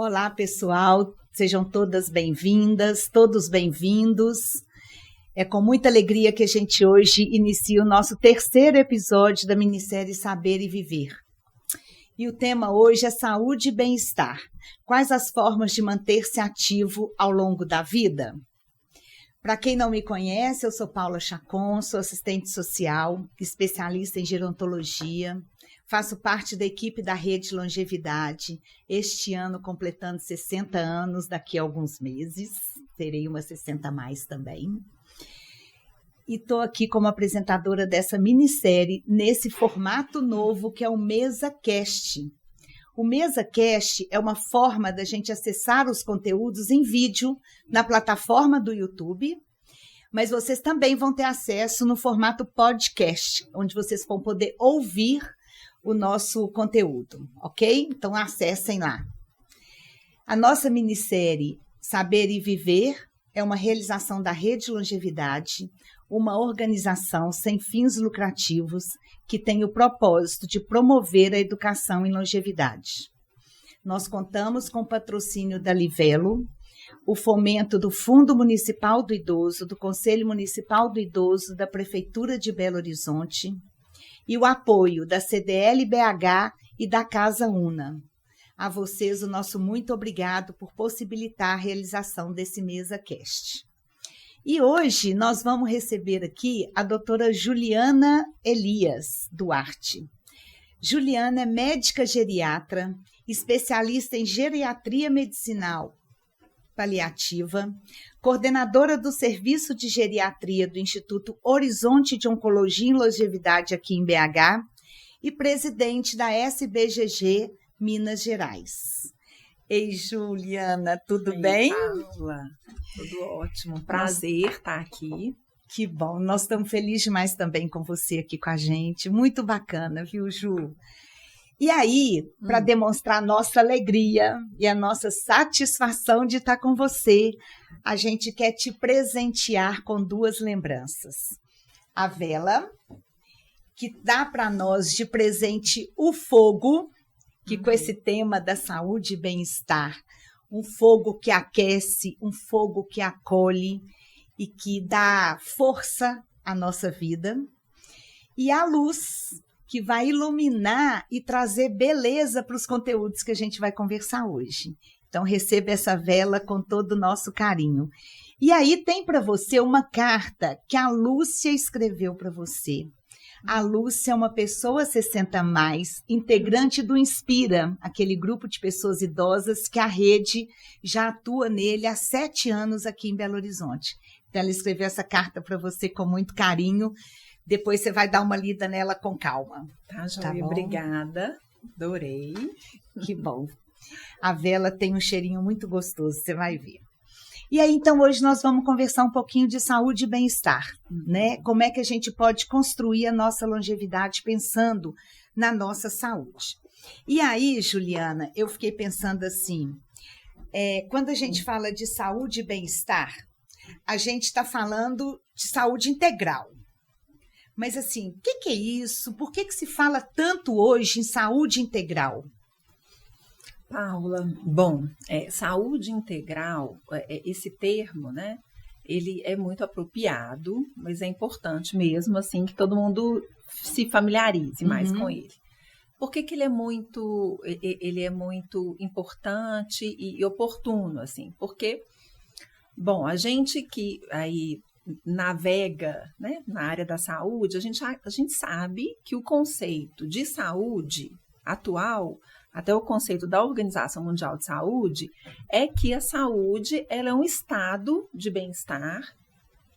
Olá, pessoal, sejam todas bem-vindas, todos bem-vindos. É com muita alegria que a gente hoje inicia o nosso terceiro episódio da minissérie Saber e Viver. E o tema hoje é saúde e bem-estar. Quais as formas de manter-se ativo ao longo da vida? Para quem não me conhece, eu sou Paula Chacon, sou assistente social, especialista em gerontologia, faço parte da equipe da Rede Longevidade, este ano completando 60 anos, daqui a alguns meses, terei umas 60 a mais também. E estou aqui como apresentadora dessa minissérie, nesse formato novo que é o MesaCast. O MesaCast é uma forma da gente acessar os conteúdos em vídeo na plataforma do YouTube, mas vocês também vão ter acesso no formato podcast, onde vocês vão poder ouvir o nosso conteúdo, ok? Então acessem lá. A nossa minissérie Saber e Viver é uma realização da Rede Longevidade, uma organização sem fins lucrativos que tem o propósito de promover a educação em longevidade. Nós contamos com o patrocínio da Livelo, o fomento do Fundo Municipal do Idoso, do Conselho Municipal do Idoso, da Prefeitura de Belo Horizonte, e o apoio da CDL-BH e da Casa Una. A vocês o nosso muito obrigado por possibilitar a realização desse MesaCast. E hoje nós vamos receber aqui a doutora Juliana Elias Duarte. Juliana é médica geriatra, especialista em geriatria medicinal paliativa, coordenadora do Serviço de Geriatria do Instituto Horizonte de Oncologia e Longevidade aqui em BH e presidente da SBGG Minas Gerais. Ei, Juliana, tudo bem? Paula, tudo ótimo. Prazer estar aqui. Que bom, nós estamos felizes demais também com você aqui com a gente. Muito bacana, viu, Ju? E aí, para demonstrar a nossa alegria e a nossa satisfação de estar com você, a gente quer te presentear com duas lembranças. A vela, que dá para nós de presente o fogo, que com esse tema da saúde e bem-estar, um fogo que aquece, um fogo que acolhe e que dá força à nossa vida. E a luz, que vai iluminar e trazer beleza para os conteúdos que a gente vai conversar hoje. Então, receba essa vela com todo o nosso carinho. E aí tem para você uma carta que a Lúcia escreveu para você. A Lúcia é uma pessoa 60 a mais, integrante do Inspira, aquele grupo de pessoas idosas que a rede já atua nele há 7 anos aqui em Belo Horizonte. Então, ela escreveu essa carta para você com muito carinho. Depois você vai dar uma lida nela com calma. Tá, Joia, obrigada. Adorei. Que bom. A vela tem um cheirinho muito gostoso, você vai ver. E aí, então, hoje nós vamos conversar um pouquinho de saúde e bem-estar, né? Como é que a gente pode construir a nossa longevidade pensando na nossa saúde. E aí, Juliana, eu fiquei pensando assim, quando a gente fala de saúde e bem-estar, a gente está falando de saúde integral. Mas assim, o que é isso? Por que se fala tanto hoje em saúde integral? Paula, bom, saúde integral, esse termo, né? Ele é muito apropriado, mas é importante mesmo, assim, que todo mundo se familiarize mais com ele. Por que ele é muito importante e oportuno, assim? Porque, bom, a gente que aí navega, né, na área da saúde, a gente sabe que o conceito de saúde atual, até o conceito da Organização Mundial de Saúde, é que a saúde ela é um estado de bem-estar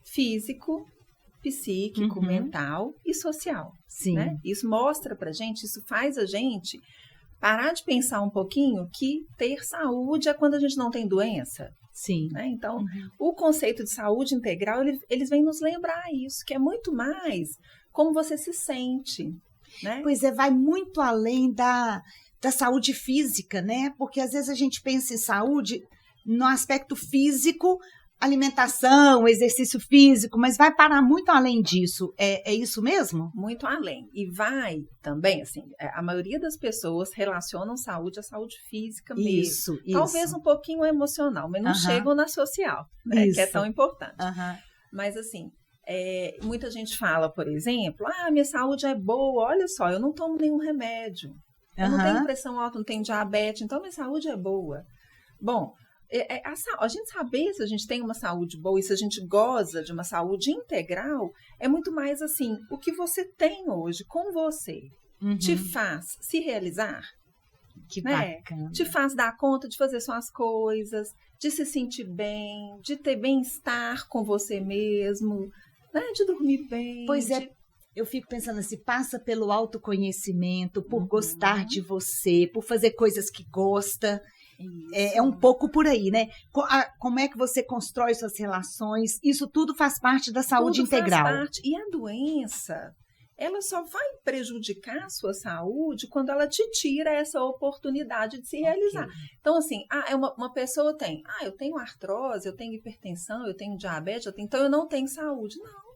físico, psíquico, mental e social. Sim. Né? Isso mostra pra gente, isso faz a gente parar de pensar um pouquinho que ter saúde é quando a gente não tem doença. Sim. Né? Então, o conceito de saúde integral, eles vêm nos lembrar isso, que é muito mais como você se sente. Né? Pois é, vai muito além da saúde física, né? Porque às vezes a gente pensa em saúde no aspecto físico, alimentação, exercício físico, mas vai parar muito além disso. É isso mesmo? Muito além. E vai também, assim, a maioria das pessoas relacionam saúde à saúde física mesmo. Isso. Talvez um pouquinho emocional, mas não chegam na social, né, que é tão importante. Mas, assim, muita gente fala, por exemplo, minha saúde é boa, olha só, eu não tomo nenhum remédio. Eu não tenho pressão alta, não tenho diabetes, então minha saúde é boa. Bom, a gente saber se a gente tem uma saúde boa e se a gente goza de uma saúde integral é muito mais assim, o que você tem hoje com você te faz se realizar, que né? Bacana. Te faz dar conta de fazer suas coisas, de se sentir bem, de ter bem-estar com você mesmo, né? De dormir bem. Pois eu fico pensando assim, passa pelo autoconhecimento, por gostar de você, por fazer coisas que gosta. É um pouco por aí, né? Como é que você constrói suas relações? Isso tudo faz parte da saúde integral. Faz parte. E a doença, ela só vai prejudicar a sua saúde quando ela te tira essa oportunidade de se realizar. Então, assim, uma pessoa tem, eu tenho artrose, eu tenho hipertensão, eu tenho diabetes, então eu não tenho saúde. Não.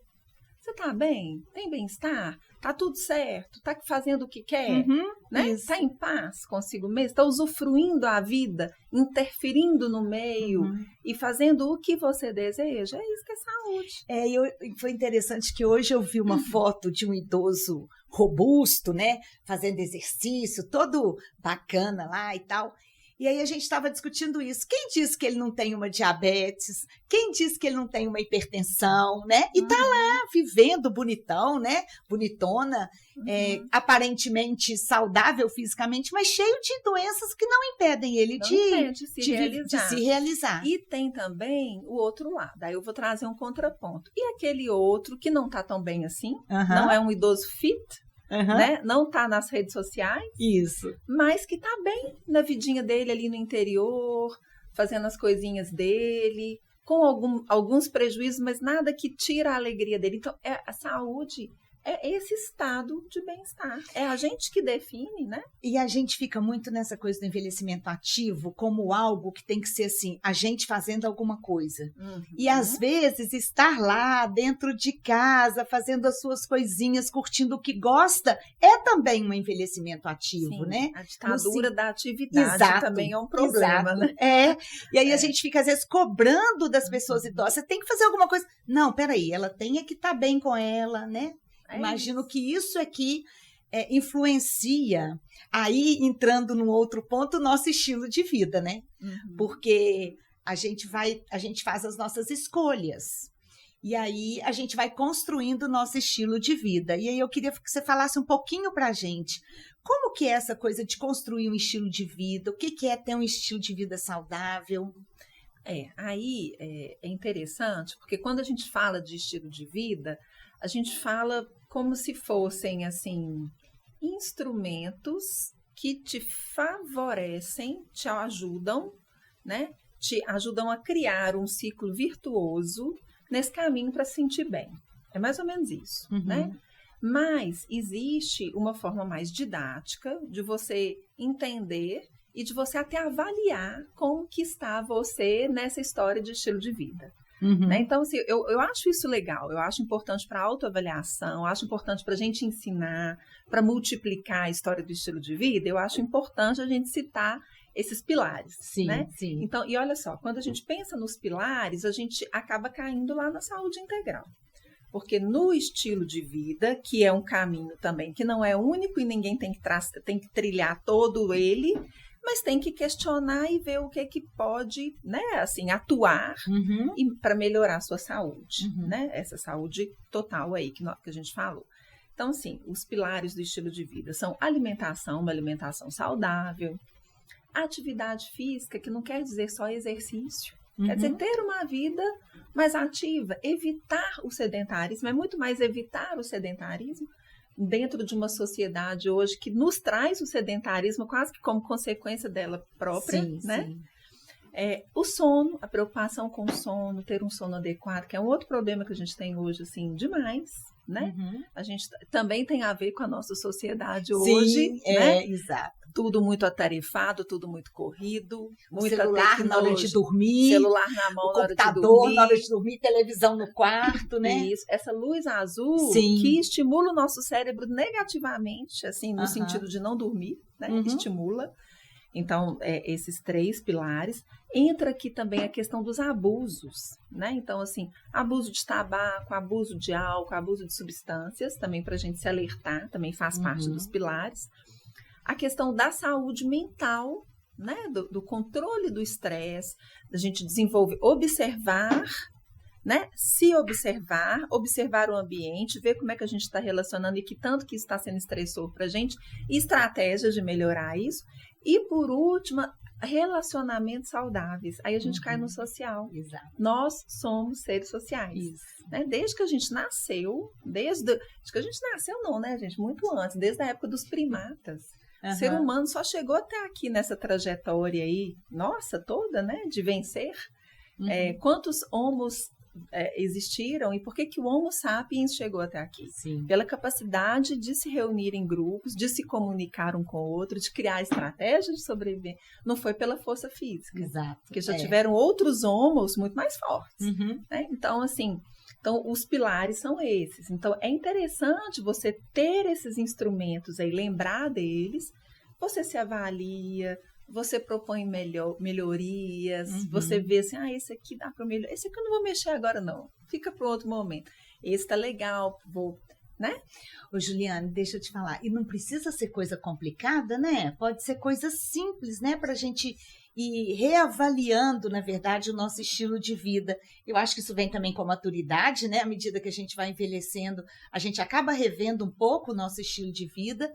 Você tá bem? Tem bem-estar? Tá tudo certo? Tá fazendo o que quer? Né? Tá em paz consigo mesmo? Tá usufruindo a vida, interferindo no meio e fazendo o que você deseja? É isso que é saúde. Foi interessante que hoje eu vi uma foto de um idoso robusto, né? Fazendo exercício, todo bacana lá e tal. E aí a gente estava discutindo isso. Quem disse que ele não tem uma diabetes? Quem disse que ele não tem uma hipertensão, né? E tá lá vivendo bonitão, né? Bonitona, aparentemente saudável fisicamente, mas cheio de doenças que não impedem ele de se realizar. E tem também o outro lado. Aí eu vou trazer um contraponto. E aquele outro que não tá tão bem assim, não é um idoso fit, né? Não tá nas redes sociais, mas que tá bem na vidinha dele ali no interior, fazendo as coisinhas dele, com alguns prejuízos, mas nada que tira a alegria dele. Então, a saúde é esse estado de bem-estar. É a gente que define, né? E a gente fica muito nessa coisa do envelhecimento ativo como algo que tem que ser assim, a gente fazendo alguma coisa. E às vezes estar lá dentro de casa, fazendo as suas coisinhas, curtindo o que gosta, é também um envelhecimento ativo, né? A ditadura da atividade também é um problema, né? E aí a gente fica às vezes cobrando das pessoas idosas, você tem que fazer alguma coisa. Não, peraí, ela tem que estar bem com ela, né? Imagino que isso aqui influencia, aí entrando num outro ponto, o nosso estilo de vida, né? Porque a gente faz as nossas escolhas. E aí a gente vai construindo o nosso estilo de vida. E aí eu queria que você falasse um pouquinho para a gente. Como que é essa coisa de construir um estilo de vida? O que é ter um estilo de vida saudável? Aí é interessante, porque quando a gente fala de estilo de vida, a gente fala como se fossem, assim, instrumentos que te favorecem, te ajudam, né? Te ajudam a criar um ciclo virtuoso nesse caminho para se sentir bem. É mais ou menos isso, né? Mas existe uma forma mais didática de você entender e de você até avaliar como que está você nessa história de estilo de vida. Né? Então, assim, eu acho isso legal, eu acho importante para a autoavaliação, eu acho importante para a gente ensinar, para multiplicar a história do estilo de vida, eu acho importante a gente citar esses pilares, né? Então, e olha só, quando a gente pensa nos pilares, a gente acaba caindo lá na saúde integral. Porque no estilo de vida, que é um caminho também que não é único e ninguém tem que trilhar todo ele, mas tem que questionar e ver o que pode, né, assim, atuar para melhorar a sua saúde, né? Essa saúde total aí que a gente falou. Então, assim, os pilares do estilo de vida são alimentação, uma alimentação saudável, atividade física, que não quer dizer só exercício, quer dizer ter uma vida mais ativa, evitar o sedentarismo, é muito mais evitar o sedentarismo dentro de uma sociedade hoje que nos traz o sedentarismo quase que como consequência dela própria, né? O sono, a preocupação com o sono, ter um sono adequado, que é um outro problema que a gente tem hoje, assim, demais, né? A gente também tem a ver com a nossa sociedade hoje, né? Exato. Tudo muito atarefado, tudo muito corrido, muita celular na hora de dormir, celular na mão na hora de dormir, computador na hora de dormir, televisão no quarto, né? Isso, essa luz azul que estimula o nosso cérebro negativamente, assim, no sentido de não dormir, né? Estimula. Então, esses 3 pilares. Entra aqui também a questão dos abusos, né? Então, assim, abuso de tabaco, abuso de álcool, abuso de substâncias, também para a gente se alertar, também faz parte dos pilares. A questão da saúde mental, né? Do controle do estresse, da gente desenvolver, observar, né? Se observar o ambiente, ver como é que a gente está relacionando e que tanto que está sendo estressor para a gente, e estratégias de melhorar isso. E, por último, relacionamentos saudáveis. Aí a gente cai no social. Exato. Nós somos seres sociais. Né? Desde que a gente nasceu, desde que a gente nasceu não, né, gente? Muito antes, desde a época dos primatas. O ser humano só chegou até aqui nessa trajetória aí, nossa, toda, né, de vencer. Quantos homos existiram e por que o Homo sapiens chegou até aqui? Sim. Pela capacidade de se reunir em grupos, de se comunicar um com o outro, de criar estratégias de sobreviver. Não foi pela força física. Exato. Porque já tiveram outros homos muito mais fortes. Né? Então, assim, os pilares são esses. Então, é interessante você ter esses instrumentos aí, lembrar deles, você se avalia, você propõe melhorias, você vê assim, esse aqui dá para melhorar, esse aqui eu não vou mexer agora não, fica para outro momento, esse tá legal, né? Ô Juliane, deixa eu te falar, e não precisa ser coisa complicada, né? Pode ser coisa simples, né? Para a gente ir reavaliando, na verdade, o nosso estilo de vida. Eu acho que isso vem também com a maturidade, né? À medida que a gente vai envelhecendo, a gente acaba revendo um pouco o nosso estilo de vida,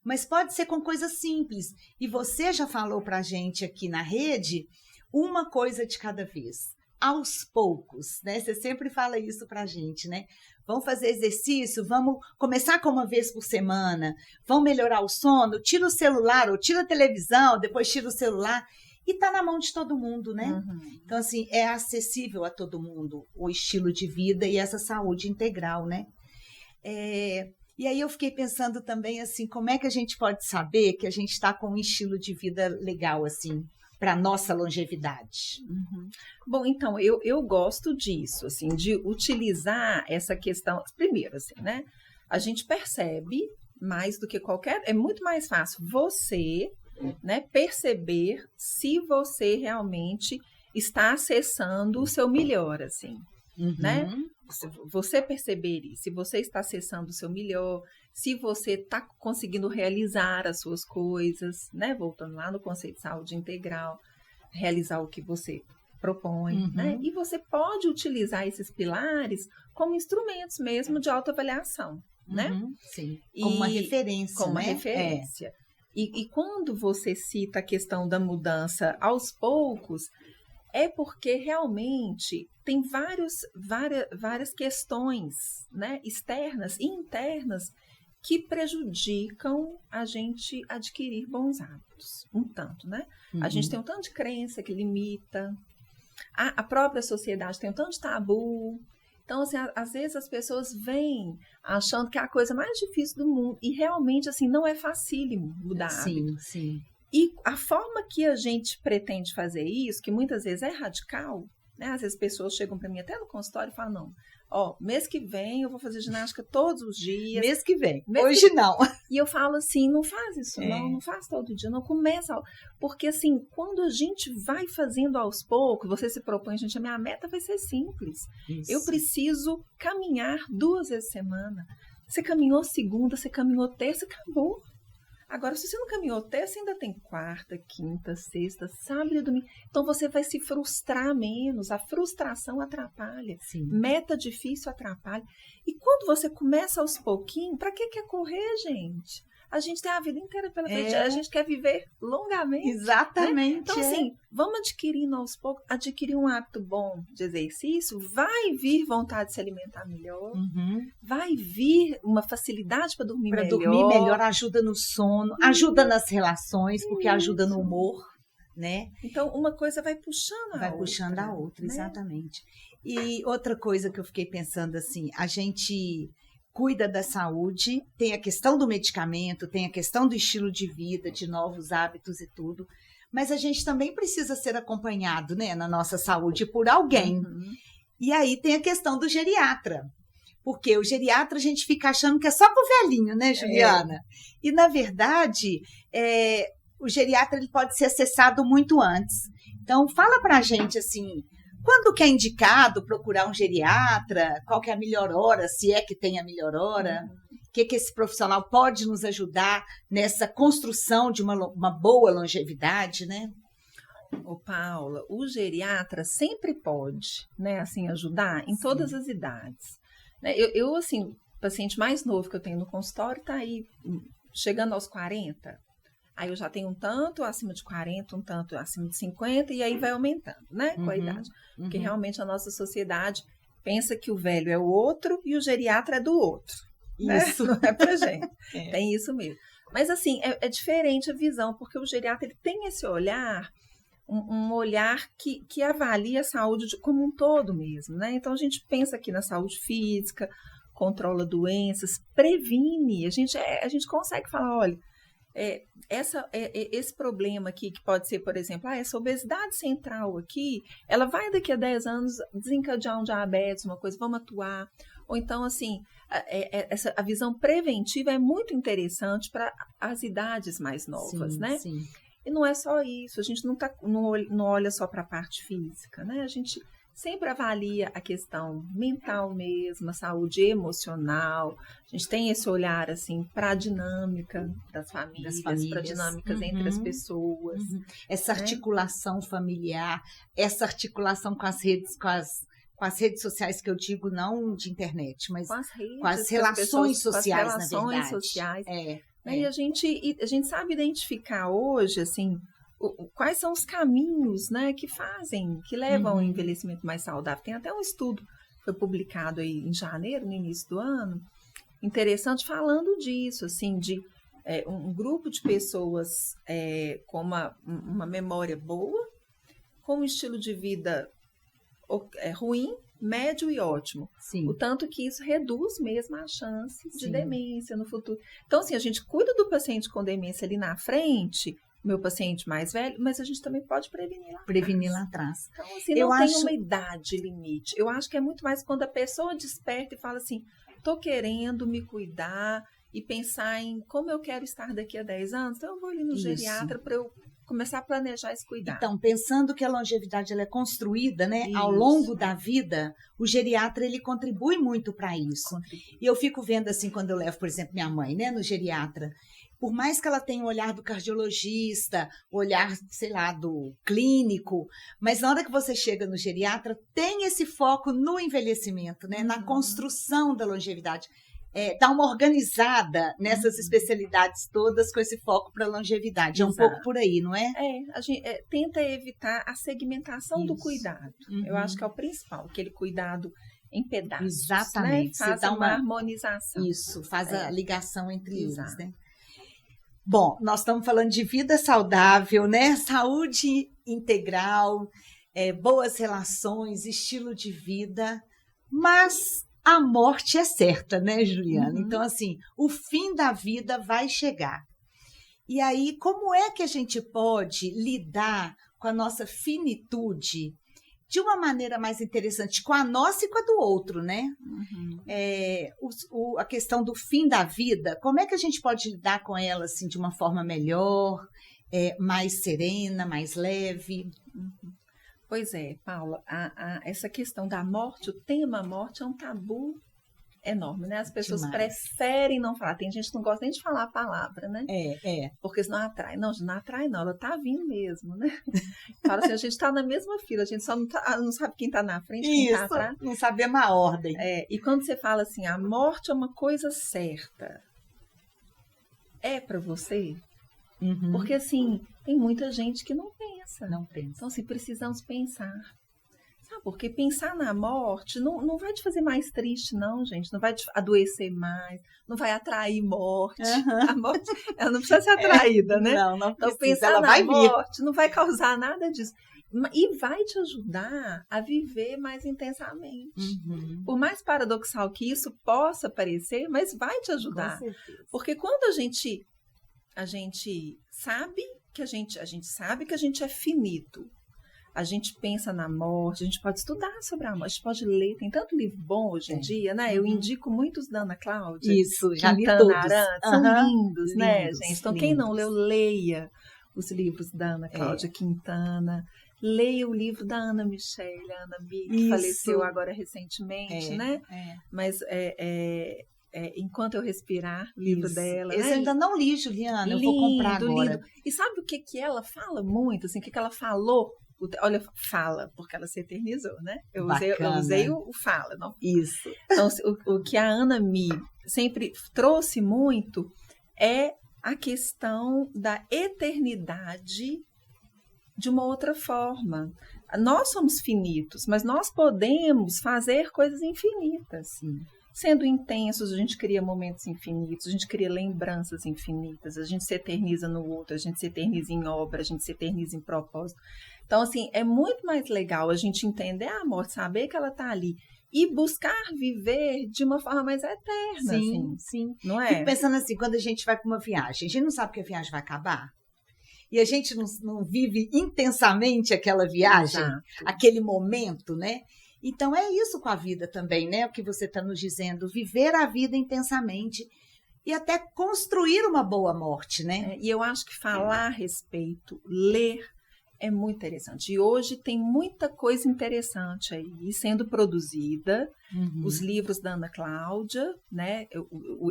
mas pode ser com coisas simples. E você já falou para a gente aqui na rede, uma coisa de cada vez, aos poucos, né? Você sempre fala isso para a gente, né? Vamos fazer exercício, vamos começar com uma vez por semana, vamos melhorar o sono, tira o celular ou tira a televisão, depois tira o celular. E está na mão de todo mundo, né? Então, assim, é acessível a todo mundo o estilo de vida e essa saúde integral, né? E aí eu fiquei pensando também, assim, como é que a gente pode saber que a gente está com um estilo de vida legal, assim, para nossa longevidade? Bom, então, eu gosto disso, assim, de utilizar essa questão. Primeiro, assim, né? A gente percebe mais do que é muito mais fácil você, né, perceber se você realmente está acessando o seu melhor, assim, né? Você perceber isso, se você está acessando o seu melhor, se você está conseguindo realizar as suas coisas, né? Voltando lá no conceito de saúde integral, realizar o que você propõe, né? E você pode utilizar esses pilares como instrumentos mesmo de autoavaliação, né? Sim, como uma referência, como uma referência. E quando você cita a questão da mudança aos poucos, é porque realmente tem várias questões, né, externas e internas que prejudicam a gente adquirir bons hábitos, um tanto, né? A gente tem um tanto de crença que limita, a própria sociedade tem um tanto de tabu. Então, assim, às vezes as pessoas vêm achando que é a coisa mais difícil do mundo e realmente, assim, não é facílimo mudar hábito. Sim. E a forma que a gente pretende fazer isso, que muitas vezes é radical, né? Às vezes pessoas chegam para mim até no consultório e falam, não, mês que vem eu vou fazer ginástica todos os dias. Mês que vem, hoje não. E eu falo assim, não faz isso não faz todo dia, não começa. Porque assim, quando a gente vai fazendo aos poucos, você se propõe, gente, a minha meta vai ser simples. Isso. Eu preciso caminhar 2 vezes por semana. Você caminhou segunda, você caminhou terça, acabou. Agora, se você não caminhou terça, ainda tem quarta, quinta, sexta, sábado e domingo. Então, você vai se frustrar menos. A frustração atrapalha. Sim. Meta difícil atrapalha. E quando você começa aos pouquinhos, para que quer correr, gente? A gente tem a vida inteira pela frente. A gente quer viver longamente. Exatamente. Né? Então, assim, vamos adquirindo aos poucos. Adquirir um hábito bom de exercício, vai vir vontade de se alimentar melhor. Vai vir uma facilidade para dormir melhor. Para dormir melhor, ajuda no sono, ajuda nas relações, porque ajuda no humor. né? Então, uma coisa vai puxando a outra. Vai puxando a outra, né? exatamente. E outra coisa que eu fiquei pensando assim, a gente cuida da saúde, tem a questão do medicamento, tem a questão do estilo de vida, de novos hábitos e tudo, mas a gente também precisa ser acompanhado, né, na nossa saúde por alguém. E aí tem a questão do geriatra. Porque o geriatra a gente fica achando que é só para o velhinho, né, Juliana? E, na verdade, o geriatra ele pode ser acessado muito antes. Então, fala para a gente, assim, quando que é indicado procurar um geriatra? Qual que é a melhor hora, se é que tem a melhor hora? O que esse profissional pode nos ajudar nessa construção de uma boa longevidade, né? Ô, Paula, o geriatra sempre pode, né, assim, ajudar em todas as idades. Eu, assim, paciente mais novo que eu tenho no consultório está aí chegando aos 40. Aí eu já tenho um tanto acima de 40, um tanto acima de 50, e aí vai aumentando, né, com a idade. Porque realmente a nossa sociedade pensa que o velho é o outro e o geriatra é do outro. Isso. Né? Não é pra gente. Tem isso mesmo. Mas, assim, é diferente a visão, porque o geriatra ele tem esse olhar, um olhar que avalia a saúde como um todo mesmo, né? Então, a gente pensa aqui na saúde física, controla doenças, previne. A gente consegue falar, olha, esse problema aqui, que pode ser, por exemplo, essa obesidade central aqui, ela vai daqui a 10 anos desencadear um diabetes, uma coisa, vamos atuar. Ou então, assim, a visão preventiva é muito interessante para as idades mais novas, né? Sim. E não é só isso, a gente não olha só para a parte física, né? A gente sempre avalia a questão mental mesmo, a saúde emocional. A gente tem esse olhar, assim, para a dinâmica das famílias. Para dinâmicas entre as pessoas. Essa articulação familiar, essa articulação com as redes sociais, que eu digo não de internet, mas com as relações sociais, na verdade. Com as relações sociais. E a gente sabe identificar hoje, assim, quais são os caminhos, né, que levam ao envelhecimento mais saudável. Tem até um estudo que foi publicado aí em janeiro, no início do ano, interessante, falando disso, assim, de um grupo de pessoas com uma memória boa, com um estilo de vida ruim, médio e ótimo. Sim. O tanto que isso reduz mesmo a chance de demência no futuro. Então, assim, a gente cuida do paciente com demência ali na frente, meu paciente mais velho, mas a gente também pode prevenir lá atrás. Então, assim, não tem uma idade limite. Eu acho que é muito mais quando a pessoa desperta e fala assim, estou querendo me cuidar e pensar em como eu quero estar daqui a 10 anos, então eu vou ali no geriatra para eu começar a planejar esse cuidado. Então, pensando que a longevidade ela é construída, né, ao longo da vida, o geriatra ele contribui muito para isso. E eu fico vendo assim, quando eu levo, por exemplo, minha mãe, né, no geriatra, por mais que ela tenha o olhar do cardiologista, o olhar, sei lá, do clínico, mas na hora que você chega no geriatra, tem esse foco no envelhecimento, né, na construção da longevidade. Dá uma organizada nessas especialidades todas com esse foco para a longevidade. Exato. É um pouco por aí, não é? A gente tenta evitar a segmentação do cuidado. Eu acho que é o principal, aquele cuidado em pedaços. Exatamente. Né? Faz uma harmonização. Isso, faz a ligação entre eles, né? Bom, nós estamos falando de vida saudável, né? Saúde integral, boas relações, estilo de vida, mas a morte é certa, né, Juliana? Então, assim, o fim da vida vai chegar. E aí, como é que a gente pode lidar com a nossa finitude de uma maneira mais interessante, com a nossa e com a do outro, né? A questão do fim da vida, como é que a gente pode lidar com ela assim, de uma forma melhor, mais serena, mais leve? Pois é, Paula, essa questão da morte, o tema morte é um tabu enorme, né? As pessoas preferem não falar. Tem gente que não gosta nem de falar a palavra, né? Porque senão atrai. Não atrai não, ela tá vindo mesmo, né? Fala assim, a gente tá na mesma fila, a gente só não sabe quem tá na frente, quem tá atrás. Não sabemos a ordem. E quando você fala assim, a morte é uma coisa certa, é para você? Porque, assim, tem muita gente que não pensa. Não pensa. Então, assim, precisamos pensar. Sabe, porque pensar na morte não vai te fazer mais triste, não, gente. Não vai te adoecer mais, não vai atrair morte. A morte, ela não precisa ser atraída, né? Não Então, precisa, pensar ela na vai vir. morte não vai causar nada disso. E vai te ajudar a viver mais intensamente. Por mais paradoxal que isso possa parecer, mas vai te ajudar. Com certeza. Porque quando a gente sabe que a gente sabe que a gente é finito, a gente pensa na morte, a gente pode estudar sobre a morte, a gente pode ler, tem tanto livro bom hoje em dia, né? Eu indico muitos da Ana Cláudia. Isso, já li Quintana todos. Arantes, são lindos, né, Lindos, gente? Então, lindos. quem não leu, leia os livros da Ana Cláudia Quintana. Leia o livro da Ana Michele, a Ana Mi, que faleceu agora recentemente, né? Mas Enquanto Eu Respirar, o livro dela. Esse né? ainda não li, Juliana, Lindo, eu vou comprar agora. Lindo. E sabe o que ela fala muito? Assim, o que ela falou? Olha, fala, porque ela se eternizou, né? Eu usei o fala. Não? Isso. Então, o que a Ana Mi sempre trouxe muito é a questão da eternidade de uma outra forma. Nós somos finitos, mas nós podemos fazer coisas infinitas. Sendo intensos, a gente cria momentos infinitos, a gente cria lembranças infinitas, a gente se eterniza no outro, a gente se eterniza em obra, a gente se eterniza em propósito. Então, assim, é muito mais legal a gente entender a morte, saber que ela está ali e buscar viver de uma forma mais eterna. Sim, assim, sim. Não é? Fico pensando assim, quando a gente vai para uma viagem, a gente não sabe que a viagem vai acabar. E a gente não vive intensamente aquela viagem, Exato. aquele momento, né? Então, é isso com a vida também, né? O que você está nos dizendo, viver a vida intensamente e até construir uma boa morte, né? E eu acho que falar a respeito, ler, é muito interessante. E hoje tem muita coisa interessante aí sendo produzida. Os livros da Ana Cláudia, né?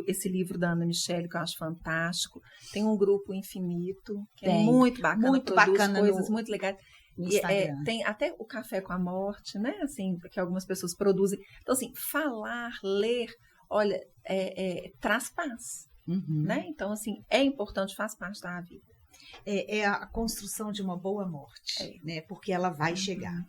Esse livro da Ana Michele, que eu acho fantástico. Tem um grupo Infinito, que é muito bacana. Muito produz bacana coisas muito legais. E tem até o Café com a Morte, né? Assim, que algumas pessoas produzem. Então, assim, falar, ler, olha, traz paz. Né? Então, assim, é importante, faz parte da vida. É a construção de uma boa morte, né? Porque ela vai chegar.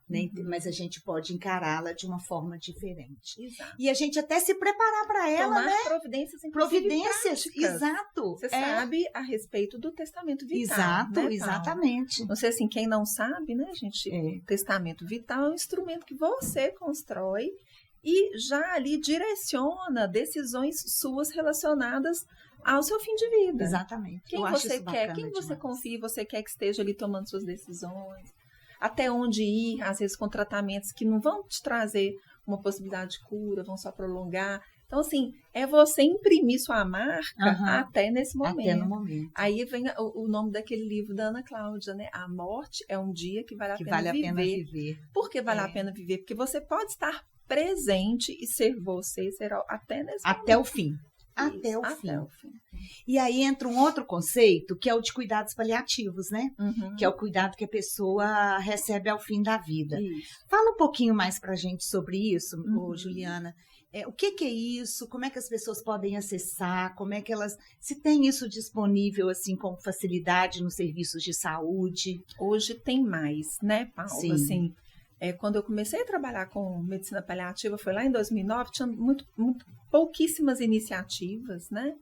Né? Mas a gente pode encará-la de uma forma diferente. Exato. E a gente até se preparar para ela, tomar né? providências, Providências, práticas. exato. Você sabe a respeito do testamento vital. Exato, né, exatamente. Não sei assim, quem não sabe, né, gente? O testamento vital é um instrumento que você constrói e já ali direciona decisões suas relacionadas ao seu fim de vida. Exatamente. Quem você quer, quem você confia, você quer que esteja ali tomando suas decisões. Até onde ir, às vezes com tratamentos que não vão te trazer uma possibilidade de cura, vão só prolongar. Então, assim, é você imprimir sua marca até nesse momento. Até no momento. Aí vem o nome daquele livro da Ana Cláudia, né? A morte é um dia que vale a pena viver. Por que vale a pena viver? Porque você pode estar presente e ser você, ser até nesse momento. Até o fim. Até o fim. E aí entra um outro conceito, que é o de cuidados paliativos, né? Que é o cuidado que a pessoa recebe ao fim da vida. Isso. Fala um pouquinho mais pra gente sobre isso, Juliana. O que é isso? Como é que as pessoas podem acessar? Como é que elas... Se tem isso disponível, assim, com facilidade nos serviços de saúde? Hoje tem mais, né, Paula? Sim. Assim, quando eu comecei a trabalhar com medicina paliativa, foi lá em 2009, tinha pouquíssimas iniciativas, né?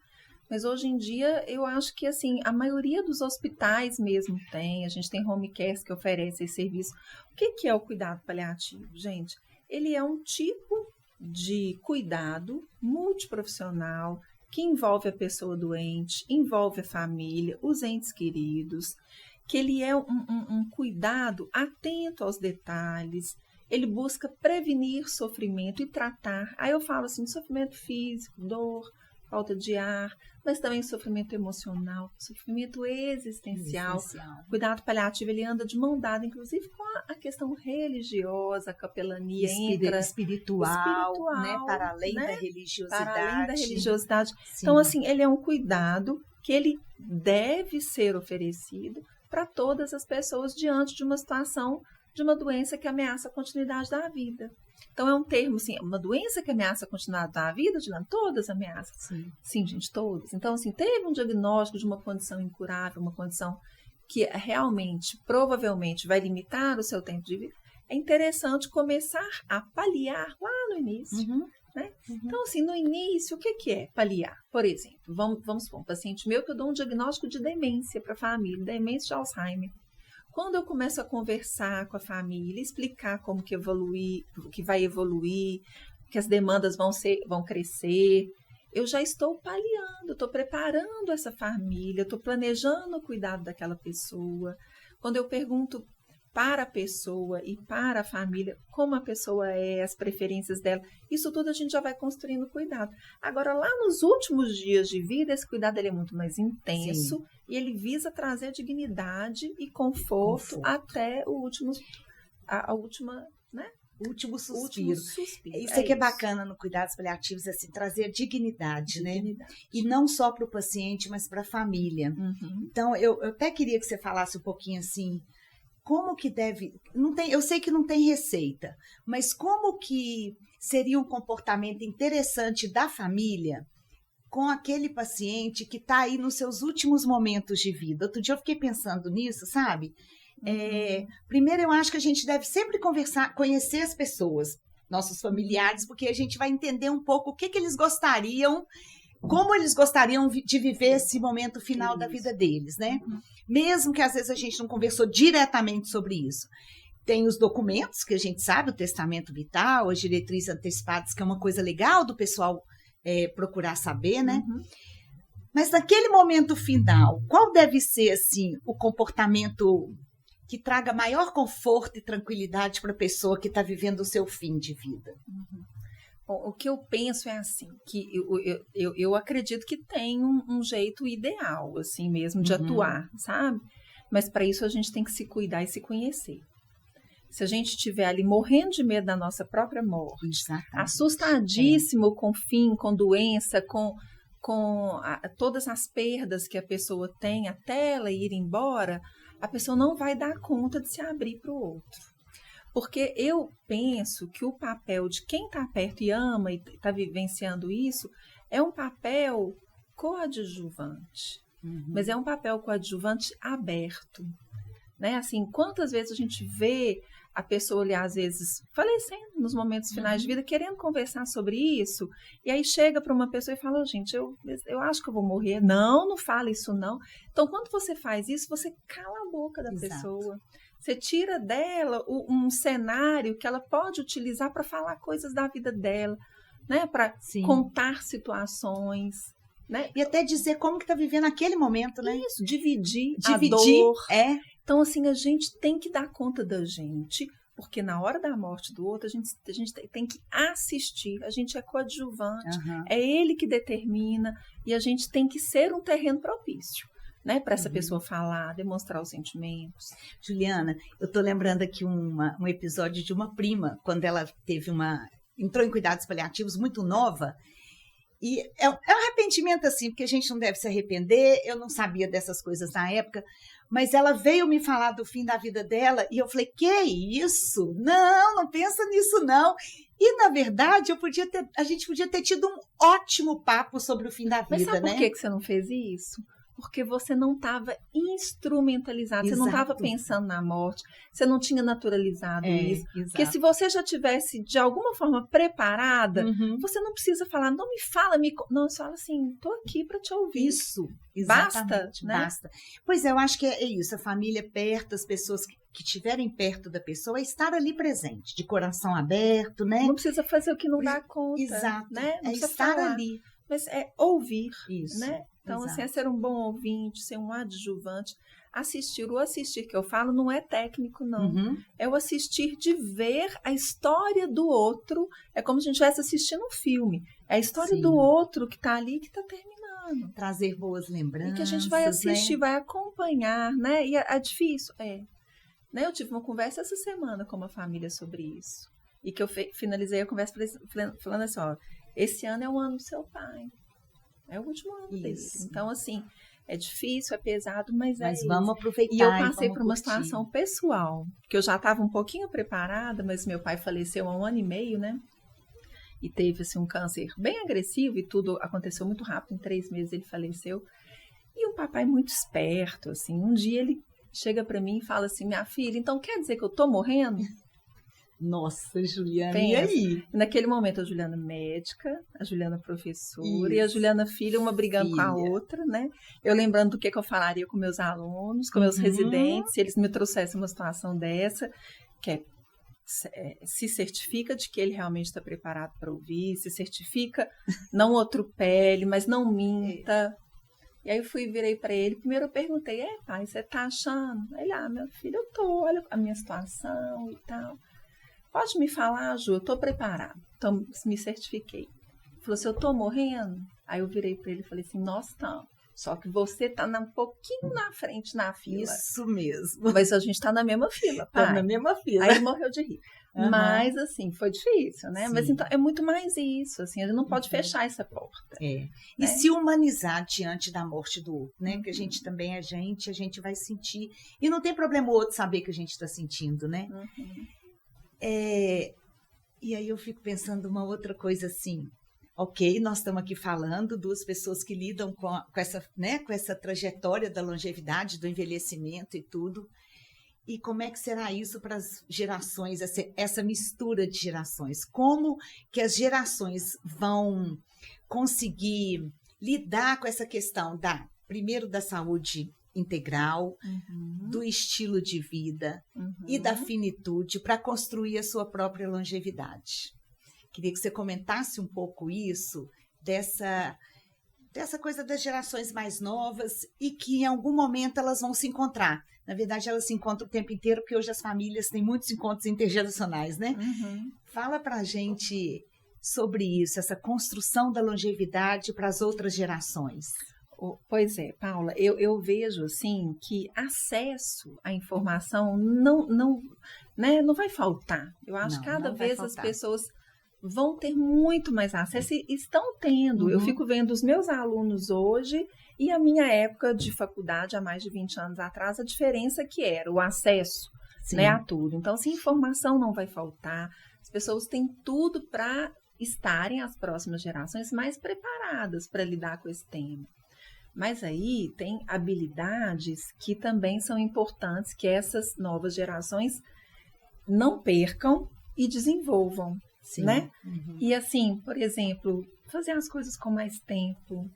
Mas hoje em dia, eu acho que, assim, a maioria dos hospitais mesmo tem. A gente tem home care que oferece esse serviço. O que é o cuidado paliativo, gente? Ele é um tipo de cuidado multiprofissional que envolve a pessoa doente, envolve a família, os entes queridos, que ele é um cuidado atento aos detalhes, ele busca prevenir sofrimento e tratar. Aí eu falo assim, sofrimento físico, dor, falta de ar, mas também sofrimento emocional, sofrimento existencial. O cuidado paliativo, ele anda de mão dada, inclusive com a questão religiosa, a capelania espiritual, né? Para além da religiosidade. Para além da religiosidade. Então, assim, ele é um cuidado que ele deve ser oferecido para todas as pessoas diante de uma situação de uma doença que ameaça a continuidade da vida. Então, é um termo, assim, uma doença que ameaça a continuidade da vida, Juliana, todas ameaçam. Sim, gente, todas. Então, assim, teve um diagnóstico de uma condição incurável, uma condição que realmente, provavelmente, vai limitar o seu tempo de vida. é interessante começar a paliar lá no início. Né? Então, assim, no início, o que é paliar? Por exemplo, vamos supor, um paciente meu que eu dou um diagnóstico de demência para a família, demência de Alzheimer. Quando eu começo a conversar com a família, explicar como que evoluir, que vai evoluir, que as demandas vão crescer, eu já estou paliando, estou preparando essa família, estou planejando o cuidado daquela pessoa. Quando eu pergunto para a pessoa e para a família como a pessoa é, as preferências dela, isso tudo a gente já vai construindo cuidado. Agora, lá nos últimos dias de vida, esse cuidado ele é muito mais intenso. Sim. E ele visa trazer dignidade e conforto. Até o último, né? Último suspiro. Isso que é bacana no cuidados paliativos, assim, trazer dignidade, né? E não só para o paciente, mas para a família. Então, eu até queria que você falasse um pouquinho assim, como que deve... eu sei que não tem receita, mas como que seria um comportamento interessante da família com aquele paciente que está aí nos seus últimos momentos de vida? Outro dia eu fiquei pensando nisso, sabe? Primeiro, eu acho que a gente deve sempre conhecer as pessoas, nossos familiares, porque a gente vai entender um pouco o que eles gostariam, como eles gostariam de viver esse momento final da vida deles, né? Mesmo que às vezes a gente não conversou diretamente sobre isso. Tem os documentos que a gente sabe, o testamento vital, as diretrizes antecipadas, que é uma coisa legal do pessoal procurar saber, né? Mas naquele momento final, qual deve ser, assim, o comportamento que traga maior conforto e tranquilidade para a pessoa que está vivendo o seu fim de vida? Bom, o que eu penso é assim, que eu acredito que tem um jeito ideal, assim mesmo, de atuar, sabe? Mas para isso a gente tem que se cuidar e se conhecer. Se a gente estiver ali morrendo de medo da nossa própria morte, assustadíssimo com fim, com doença, com todas as perdas que a pessoa tem até ela ir embora, a pessoa não vai dar conta de se abrir para o outro. Porque eu penso que o papel de quem está perto e ama e está vivenciando isso é um papel coadjuvante. Mas é um papel coadjuvante aberto. Né? Assim, quantas vezes a gente vê a pessoa ali, às vezes, falecendo nos momentos finais de vida, querendo conversar sobre isso, e aí chega para uma pessoa e fala, gente, eu acho que eu vou morrer. Não fala isso não. Então, quando você faz isso, você cala a boca da pessoa. Você tira dela um cenário que ela pode utilizar para falar coisas da vida dela, né? Para contar situações, né? E até dizer como que está vivendo aquele momento, né? Isso, dividir a dor. Então, assim, a gente tem que dar conta da gente, porque na hora da morte do outro, a gente tem que assistir, a gente é coadjuvante, é ele que determina, e a gente tem que ser um terreno propício, né, para essa pessoa falar, demonstrar os sentimentos. Juliana, eu estou lembrando aqui um episódio de uma prima, quando ela entrou em cuidados paliativos muito nova. E é um arrependimento, assim, porque a gente não deve se arrepender. Eu não sabia dessas coisas na época, mas ela veio me falar do fim da vida dela e eu falei, que isso? Não pensa nisso não. E, na verdade, a gente podia ter tido um ótimo papo sobre o fim da vida, mas sabe né? Por que você não fez isso? Porque você não estava instrumentalizado, você não estava pensando na morte, você não tinha naturalizado isso. Exato. Porque se você já tivesse, de alguma forma, preparada, você não precisa falar, não me fala, não, você fala assim, estou aqui para te ouvir. Isso, exatamente, basta, né? Basta. Pois é, eu acho que é isso, a família perto, as pessoas que estiverem perto da pessoa, é estar ali presente, de coração aberto, né? Não precisa fazer o que não dá conta. Exato, né? Não precisa estar falar, ali. Mas é ouvir, isso, né? Então, exato. assim, é ser um bom ouvinte, ser um adjuvante. O assistir que eu falo não é técnico, não. É o assistir de ver a história do outro. É como se a gente estivesse assistindo um filme. É a história do outro que está ali, que está terminando. Trazer boas lembranças. E que a gente vai assistir, né? vai acompanhar, né? E é difícil, né? Eu tive uma conversa essa semana com uma família sobre isso. E que eu finalizei a conversa falando assim, ó, esse ano é o ano do seu pai. É o último ano dele. Então, assim, é difícil, é pesado, mas vamos aproveitar. E eu passei por uma situação pessoal, que eu já estava um pouquinho preparada, mas meu pai faleceu há 1 ano e meio, né? E teve, assim, um câncer bem agressivo e tudo aconteceu muito rápido. Em 3 meses ele faleceu. E um papai muito esperto, assim. Um dia ele chega para mim e fala assim, minha filha, então quer dizer que eu tô morrendo? Nossa, Juliana, Pensa. e aí? Naquele momento, a Juliana médica, a Juliana professora e a Juliana filha, uma brigando com a outra, né? Eu lembrando do que eu falaria com meus alunos, com meus residentes, se eles me trouxessem uma situação dessa, que é se certifica de que ele realmente está preparado para ouvir, se certifica, não atropele, mas não minta. E aí eu virei para ele, primeiro eu perguntei, pai, você tá achando? Ele, meu filho, eu tô, olha a minha situação e tal. Pode me falar, Ju, eu tô preparado. Então, me certifiquei. Ele falou assim, eu tô morrendo? Aí eu virei para ele e falei assim, nós estamos. Só que você tá um pouquinho na frente na fila. Isso mesmo. Mas a gente tá na mesma fila, pai. Tá na mesma fila. Aí ele morreu de rir. Mas, assim, foi difícil, né? Sim. Mas então, é muito mais isso, assim, a gente não pode fechar essa porta. E se humanizar diante da morte do outro, né? Que a gente também a gente vai sentir. E não tem problema o outro saber que a gente está sentindo, né? E aí eu fico pensando uma outra coisa assim. Ok, nós estamos aqui falando, duas pessoas que lidam com essa trajetória da longevidade, do envelhecimento e tudo. E como é que será isso para as gerações, essa mistura de gerações? Como que as gerações vão conseguir lidar com essa questão primeiro da saúde integral, do estilo de vida e da finitude para construir a sua própria longevidade? Queria que você comentasse um pouco isso, dessa coisa das gerações mais novas e que em algum momento elas vão se encontrar. Na verdade, elas se encontram o tempo inteiro, porque hoje as famílias têm muitos encontros intergeracionais, né? Fala pra gente sobre isso, essa construção da longevidade para as outras gerações. Pois é, Paula, eu vejo assim que acesso à informação não vai faltar. Eu acho que cada vez as pessoas vão ter muito mais acesso e estão tendo. Eu fico vendo os meus alunos hoje e a minha época de faculdade, há mais de 20 anos atrás, a diferença que era o acesso, né, a tudo. Então, assim, informação não vai faltar. As pessoas têm tudo para estarem, as próximas gerações, mais preparadas para lidar com esse tema. Mas aí tem habilidades que também são importantes que essas novas gerações não percam e desenvolvam. Né? E assim, por exemplo, fazer as coisas com mais tempo,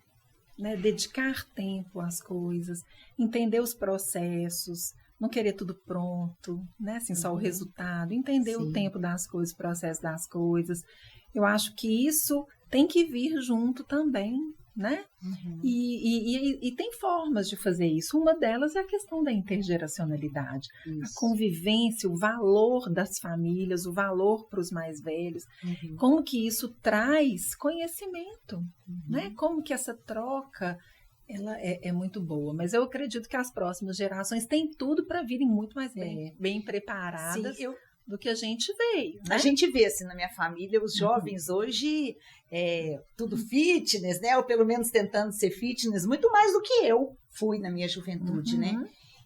né? Dedicar tempo às coisas, entender os processos, não querer tudo pronto, né? Assim, só o resultado, entender o tempo das coisas, o processo das coisas. Eu acho que isso tem que vir junto também, né? E tem formas de fazer isso. Uma delas é a questão da intergeracionalidade, a convivência, o valor das famílias, o valor para os mais velhos, como que isso traz conhecimento, né? Como que essa troca ela é muito boa. Mas eu acredito que as próximas gerações têm tudo para virem muito mais bem preparadas. Sim, do que a gente veio, né? A gente vê, assim, na minha família, os jovens hoje, tudo fitness, né? Ou pelo menos tentando ser fitness, muito mais do que eu fui na minha juventude, né?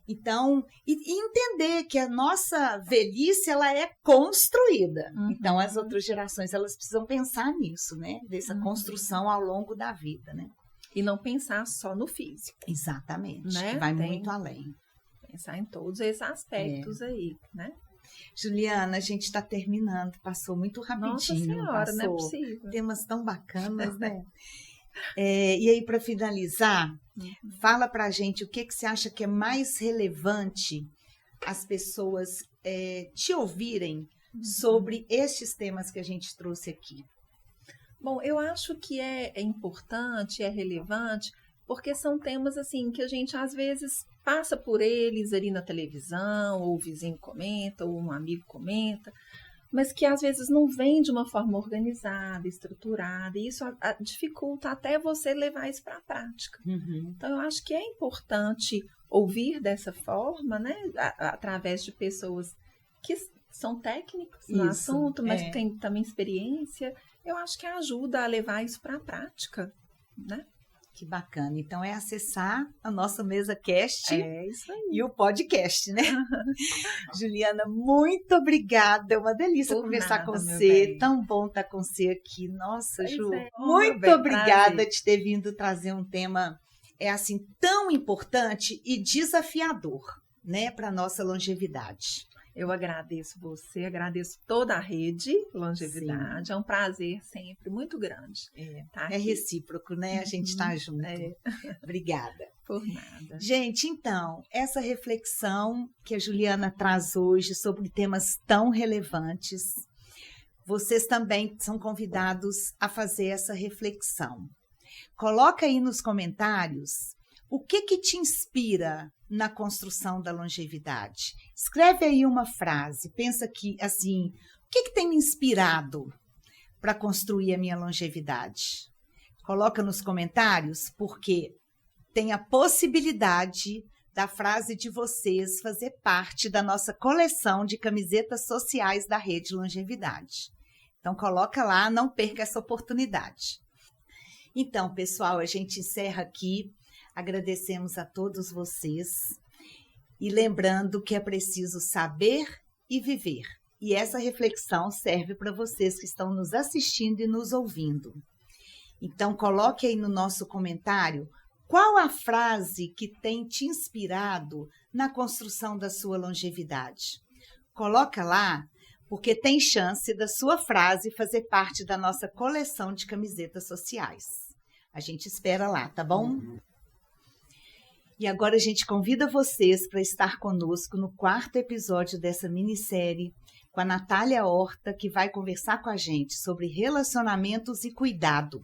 Então, e entender que a nossa velhice, ela é construída. Então, as outras gerações, elas precisam pensar nisso, né? Dessa construção ao longo da vida, né? E não pensar só no físico. Exatamente, né? Vai muito além. Pensar em todos esses aspectos aí, né? Juliana, a gente está terminando, passou muito rapidinho. Nossa Senhora, não é possível. Temas tão bacanas, né? E aí, para finalizar, fala para a gente o que você acha que é mais relevante as pessoas te ouvirem sobre estes temas que a gente trouxe aqui. Bom, eu acho que é importante, é relevante, porque são temas assim que a gente às vezes passa por eles ali na televisão, ou o vizinho comenta, ou um amigo comenta, mas que às vezes não vem de uma forma organizada, estruturada, e isso dificulta até você levar isso para a prática. Então, eu acho que é importante ouvir dessa forma, né, através de pessoas que são técnicos no assunto, mas que têm também experiência. Eu acho que ajuda a levar isso para a prática, né? Que bacana. Então, é acessar a nossa mesa cast isso aí. E o podcast, né? Juliana, muito obrigada. É uma delícia conversar com você. Bem. Tão bom estar com você aqui. Nossa, Ju, muito obrigada de ter vindo trazer um tema assim tão importante e desafiador, né, para a nossa longevidade. Eu agradeço você, agradeço toda a rede Longevidade. Sim. É um prazer sempre muito grande. É recíproco, né? A gente está junto. Obrigada. Por nada. Gente, então, essa reflexão que a Juliana traz hoje sobre temas tão relevantes, vocês também são convidados a fazer essa reflexão. Coloca aí nos comentários o que te inspira na construção da longevidade. Escreve aí uma frase, pensa que, assim, o que tem me inspirado para construir a minha longevidade? Coloca nos comentários, porque tem a possibilidade da frase de vocês fazer parte da nossa coleção de camisetas sociais da Rede Longevidade. Então, coloca lá, não perca essa oportunidade. Então, pessoal, a gente encerra aqui. Agradecemos a todos vocês e lembrando que é preciso saber e viver. E essa reflexão serve para vocês que estão nos assistindo e nos ouvindo. Então, coloque aí no nosso comentário qual a frase que tem te inspirado na construção da sua longevidade. Coloca lá, porque tem chance da sua frase fazer parte da nossa coleção de camisetas sociais. A gente espera lá, tá bom? E agora a gente convida vocês para estar conosco no 4º episódio dessa minissérie com a Natália Horta, que vai conversar com a gente sobre relacionamentos e cuidado,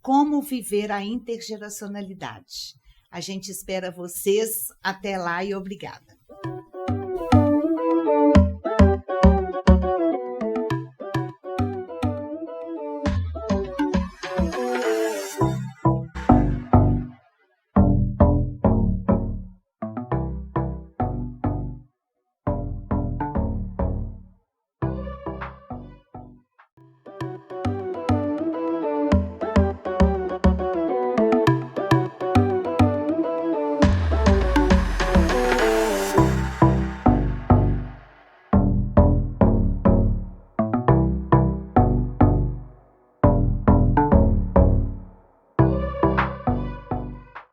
como viver a intergeracionalidade. A gente espera vocês. Até lá e obrigada.